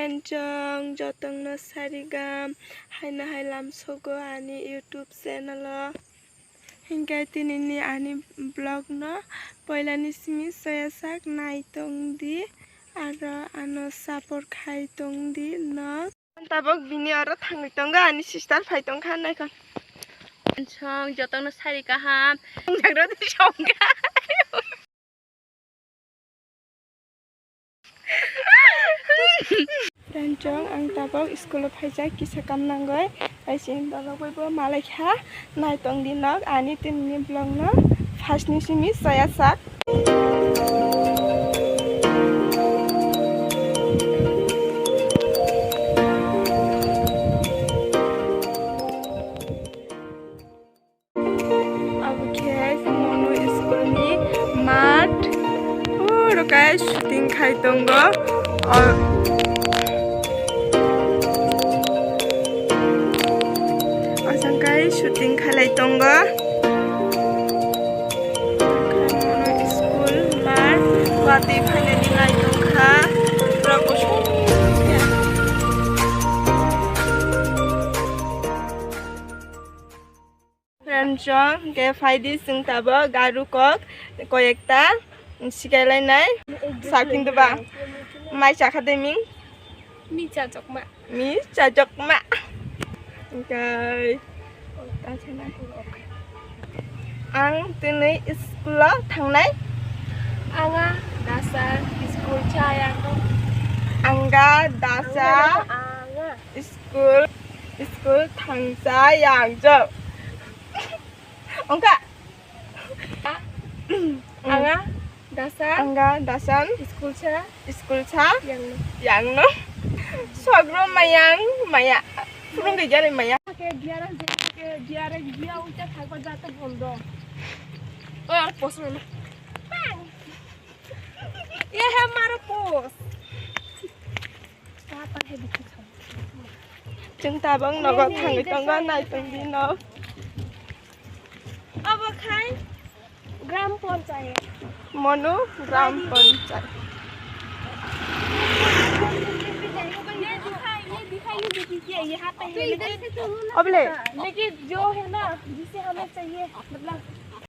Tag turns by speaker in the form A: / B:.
A: Friend jong jotong no sarigam haina hailam sogo ani YouTube channel hingkai tinini ani vlog no poilani simi soyasak naitong di aro ano support khai tong di no tabok bini aro thangui tonga ani sister phai tong khan naikon chong jotong no sarigam jagro di songa Friend jong ang tabok school phaijak kisa kam nangoi aising dalok boibo malaikha naitong dinok ani tinni vlog no first ni simi soyasak mat puro kai shooting khai tongo asangkai shooting khalai tongo school mat wati finally ngai tongkha prakosho Ranjong ke faidi sing tabo garu kok koyekta sikai nai saking doba mai academy mi chajokma okay ang tini school thangnai
B: anga dasar school chayang
A: angga dasa school thangsa yangjo ongka
B: anga dasan
A: school cha yang no sogro mayang maya purung ge jare maya
B: ke diara dia uca thakba jata bondo post bang ye hai maro post apa he dikhi
A: chúng ta vẫn nó có thằng cái này từng đi nó
B: अब खाई ग्राम पंचायत
A: मनु ग्राम पंचायत
B: ये यहाँ पे
A: अब ले
B: लेकिन जो है ना जिसे हमें चाहिए मतलब